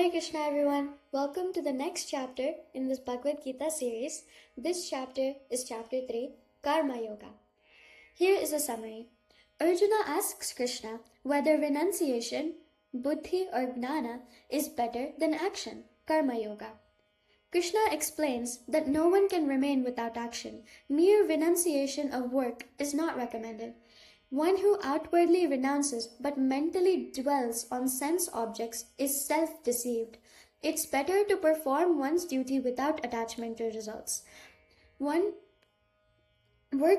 Hare Krishna everyone, welcome to the next chapter in this Bhagavad Gita series. This chapter is chapter 3, Karma Yoga. Here is a summary. Arjuna asks Krishna whether renunciation, buddhi or gnana, is better than action, Karma Yoga. Krishna explains that no one can remain without action. Mere renunciation of work is not recommended. One who outwardly renounces but mentally dwells on sense objects is self-deceived. It's better to perform one's duty without attachment to results. Work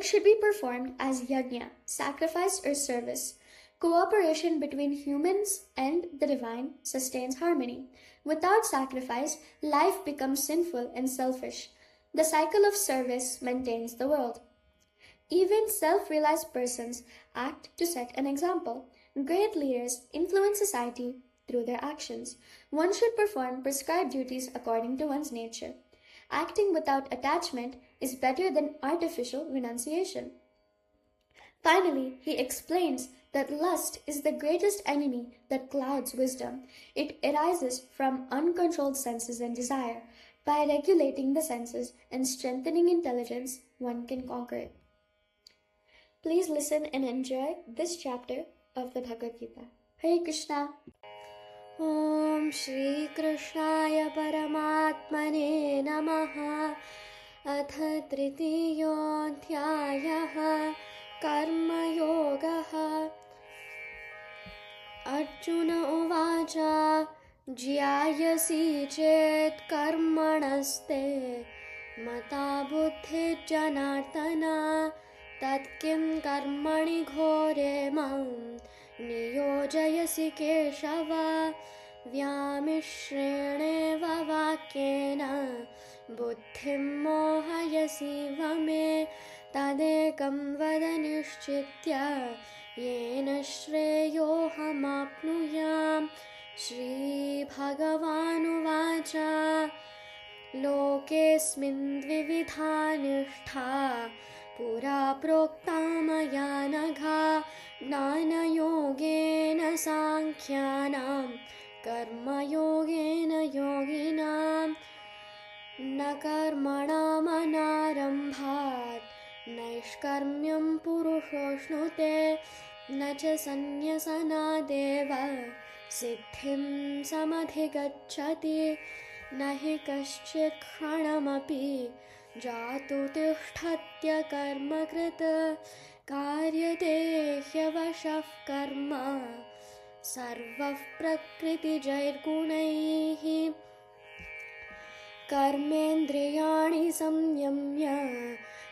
should be performed as yajna, sacrifice or service. Cooperation between humans and the divine sustains harmony. Without sacrifice, life becomes sinful and selfish. The cycle of service maintains the world. Even self-realized persons act to set an example. Great leaders influence society through their actions. One should perform prescribed duties according to one's nature. Acting without attachment is better than artificial renunciation. Finally, he explains that lust is the greatest enemy that clouds wisdom. It arises from uncontrolled senses and desire. By regulating the senses and strengthening intelligence, one can conquer it. Please listen and enjoy this chapter of the Bhagavad Gita. Hare Krishna. Om Shri Krishnaya Paramatmane Namaha. Atha Tritiyodhyayah Karma Yogaha. Arjuna Uvacha Jyayasi Chet Karmanaste Mata Buddhi Janardana Tatkim Karmani Ghore Mam Niyojayasi Keshava Vyamishreneva Vakyena Buddhim Mohayasi Vame Tadekam Vadanishchitya Yena Shreyohamapnuyam. Shri Bhagavanu Vacha Lokesmin Dvividha Nishtha Pura Prokta Maya Nagha Jnana Yogena Sankhyanam Karma Yogena Yoginam Na Karmanam Anarambhat Naishkarmyam Purushoshnute Na Cha Sanyasana Deva Siddhim Samadhigacchati Nahi Kaschit Kranamapi Jatu Tishthatya Karma Krita Karyate Hyavashav Karma Sarvav Prakriti Jairgunaihi Karmendriyani Samyamya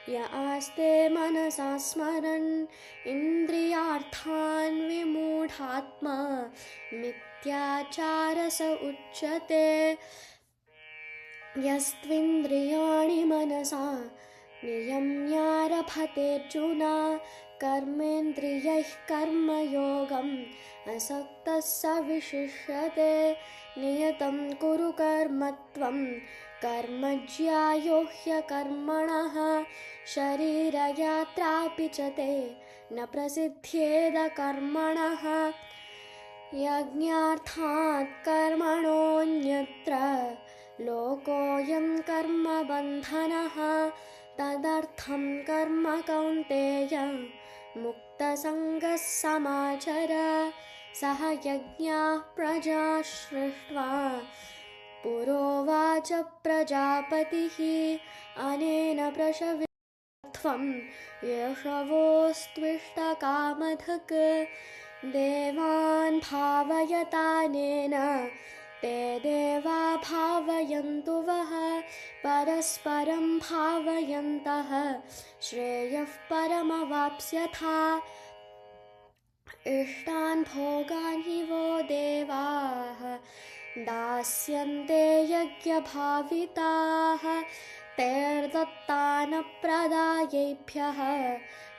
Ya Aste Manasa Smaran Indriyarthan Vimudhatma Mityacharasa Uchyate Yastvindriyani Manasa Niyamyarabhate Juna Karmendriyah Karma Yogam Asaktasya Vishishyate Niyatam Kuru Karmatvam Karmajyayohya Karmanaha Sharira Yatrapi Chate Na Prasidhyeda Karmanaha Yajñarthat Karmanonyatra Lokoyam Karma Bandhanaha Tadartham Karma Kaunteya Mukta Sangas Samachara Saha Yajñah Praja Shristva Purovacha Prajapatihi Anena Prashavitvam Yeshavostvishta Kamadhak Devan Bhavayatanena Te Deva Bhavayantu Vaha Parasparam Bhavayantaha Shreyah Paramavapsyatha Ishtan Bhogan Hivo Devaha Dasyante Yajya Bhavitaha Terdattana Pradayebhyaha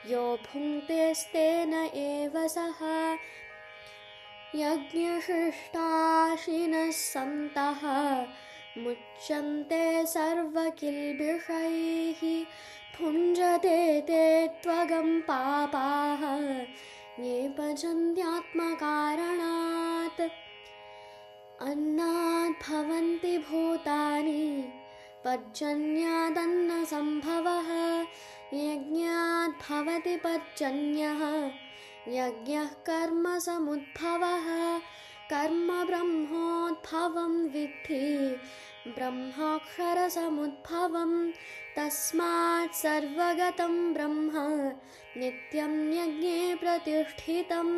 Yo Bhunte Stena Eva Saha Yajñashishtashinas Santaha Mucchante Sarvakilbishaihi Punjate Te Tvagam Papaha Ye Pajantyatma Karanat अन्नात् भवन्ति भूतानि पर्जन्यादन्नसम्भवः यज्ञात् भवति पर्जन्यः यज्ञः कर्मसमुद्भवः कर्म ब्रह्मोद्भवं विद्धि ब्रह्माक्षरसमुद्भवं तस्मात् सर्वगतं ब्रह्म नित्यं यज्ञे प्रतिष्ठितम्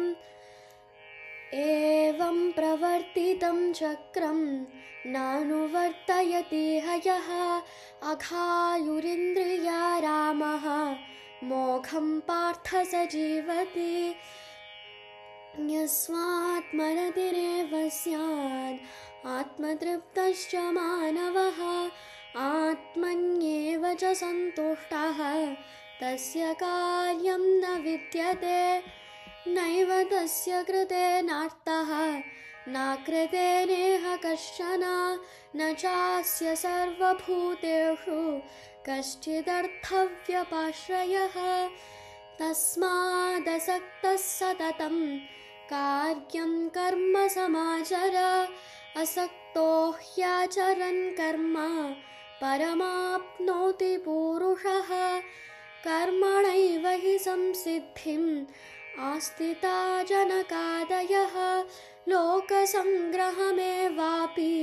एवं प्रवर्तितं चक्रं नानुवर्तयति हयः अघायुरिन्द्रिया रामः मोघं पार्थ स जीवति यस्मात्मरतिरेव स्यात् आत्मतृप्तश्च मानवः आत्मन्येव च सन्तुष्टः तस्य कार्यं न विद्यते नैव तस्य कृते नार्तः नाकृते नेह कश्चन न चास्य सर्वभूतेषु कश्चिदर्थव्यपाश्रयः तस्मादसक्तः सततं कार्यं कर्म समाचर असक्तो ह्याचरन् कर्म परमाप्नोति पूरुषः कर्मणैव हि संसिद्धिम् आस्थिता जनकादयः लोकसङ्ग्रहमेवापि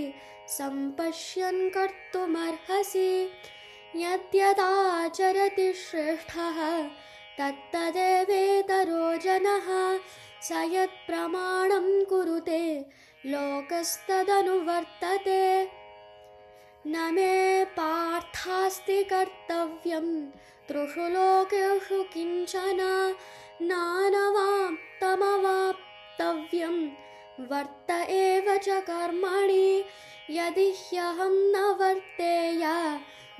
सम्पश्यन् कर्तुमर्हसि यद्यदाचरति श्रेष्ठः तत्तदेवेतरो जनः स यत्प्रमाणं कुरुते लोकस्तदनुवर्तते न मे पार्थास्ति कर्तव्यं त्रिषु लोकेषु किञ्चन नानवाप्तमवाप्तव्यं वर्त एव च कर्मणि यदि ह्यहं न वर्तेया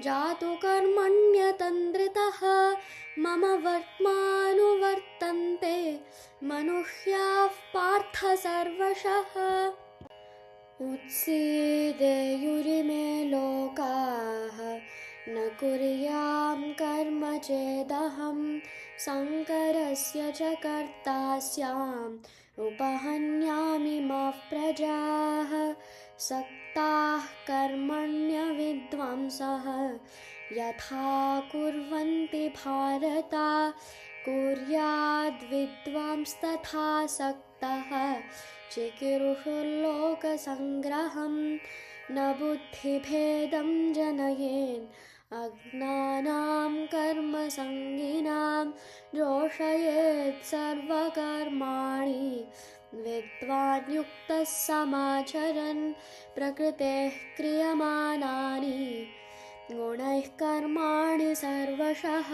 जातु कर्मण्यतन्द्रितः मम वर्त्मानुवर्तन्ते मनुष्याः पार्थ सर्वशः उत्सीदेयुरिमे लोकाः न कुर्यां कर्म चेदहं शङ्करस्य च कर्ता स्याम् उपहन्यामि माः प्रजाः सक्ताः कर्मण्यविद्वांसः यथा कुर्वन्ति भारत कुर्याद्विद्वांस्तथा सक्तः चिकीर्षुर्लोकसङ्ग्रहं न बुद्धिभेदं जनयेन् अज्ञानां कर्मसङ्गिनां जोषयेत् सर्वकर्माणि विद्वान् युक्तः समाचरन् प्रकृतेः क्रियमाणानि गुणैः कर्माणि सर्वशः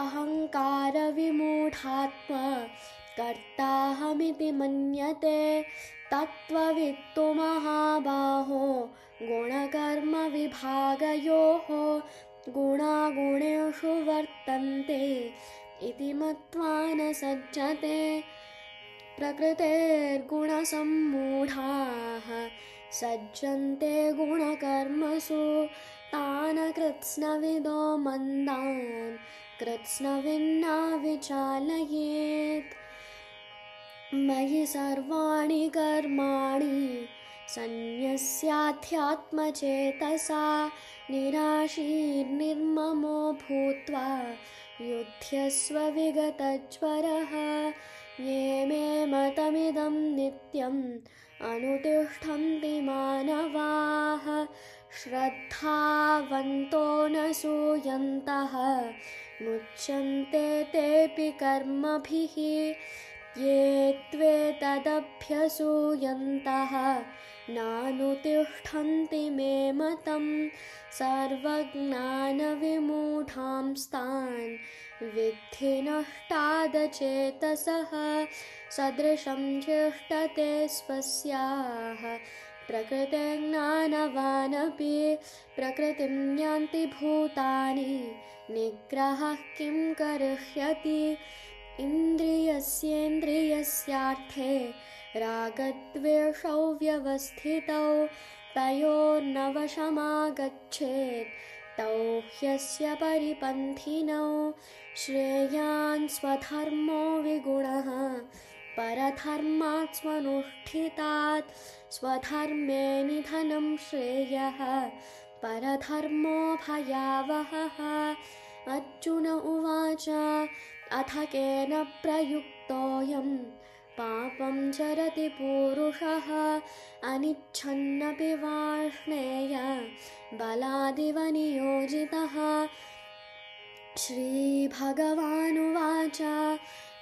अहङ्कारविमूढात्मा कर्ताहमिति मन्यते तत्त्ववित्तु महाबाहो गुणकर्मविभागयोः गुणागुणेषु वर्तन्ते इति मत्वा न सज्जते प्रकृतेर्गुणसम्मूढाः सज्जन्ते गुणकर्मसु तान् कृत्स्नविदो मन्दान् कृत्स्नविन्ना विचालयेत् मयि सर्वाणि कर्माणि सन्न्यस्याध्यात्मचेतसा निराशीर्निर्ममो भूत्वा युध्यस्व विगतज्वरः ये मे मतमिदं नित्यम् अनुतिष्ठन्ति मानवाः श्रद्धावन्तो न सूयन्तः मुच्यन्ते तेऽपि कर्मभिः ये त्वेतदभ्यसूयन्तः नानुतिष्ठन्ति मे मतं सर्वज्ञानविमूढांस्तान् विद्धि नष्टादचेतसः सदृशं चेष्टते स्वस्याः प्रकृतेर्ज्ञानवानपि प्रकृतिं यान्ति भूतानि निग्रहः किं करिष्यति इन्द्रियस्येन्द्रियस्यार्थे रागद्वेषौ व्यवस्थितौ तयोर्नवशमागच्छेत् तौ ह्यस्य परिपन्थिनौ श्रेयान् स्वधर्मो विगुणः परधर्मात् स्वनुष्ठितात् स्वधर्मे निधनं श्रेयः परधर्मो भयावहः। अर्जुन उवाच अथ केन प्रयुक्तोऽयं पापं चरति पूरुषः अनिच्छन्नपि वार्ष्णेय बलादिव नियोजितः। श्रीभगवानुवाच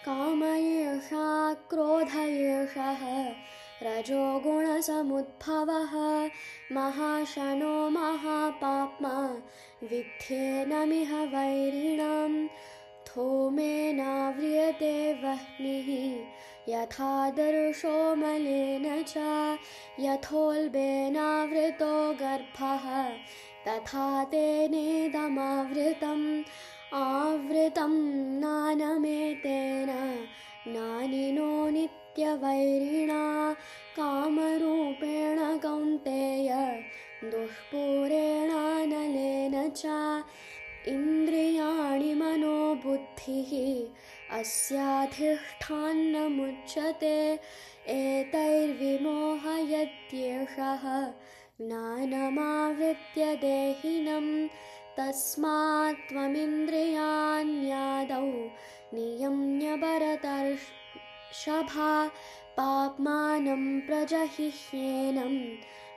काम एषा क्रोध एषः रजोगुणसमुद्भवः महाशनो महापाप्मा विद्धेनमिह वैरिणां धूमेनाव्रियते वह्निः यथादर्शो मलेन च यथोल्बेनावृतो गर्भः तथा तेनेदमावृतम् आवृतं नानमेतेन नानिनो नित्यवैरिणा कामरूपेण कौन्तेय दुष्पूरेणानलेन च इन्द्रियाणि मनोबुद्धिः अस्याधिष्ठानमुच्यते एतैर्विमोहयत्येषः ज्ञानमावृत्य देहिनम् तस्मात् त्वमिन्द्रियाण्यादौ नियम्य भरतर्षभा पाप्मानं प्रजहिह्येनं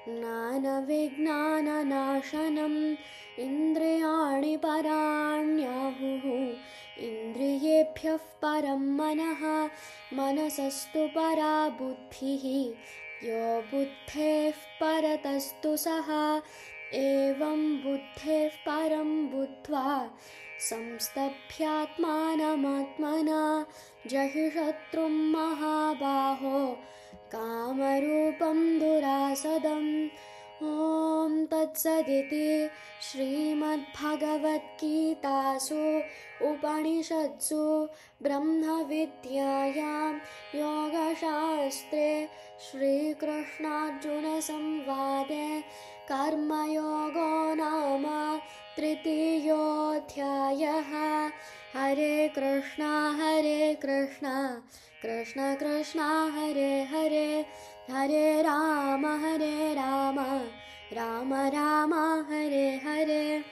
ज्ञानविज्ञाननाशनम् इन्द्रियाणि पराण्याहुः इन्द्रियेभ्यः परं मनः मनसस्तु परा बुद्धिः यो बुद्धेः परतस्तु सः एवं बुद्धेः परं बुद्ध्वा संस्तभ्यात्मानमात्मना जहि शत्रुं महाबाहो कामरूपं दुरासदम्। ॐ तत्सदिति श्रीमद्भगवद्गीतासु उपनिषत्सु ब्रह्मविद्यायां योगशास्त्रे श्रीकृष्णार्जुनसंवादे कर्मयोगो नाम तृतीयोऽध्यायः। हरे कृष्णा कृष्ण कृष्ण हरे हरे हरे राम राम राम हरे हरे।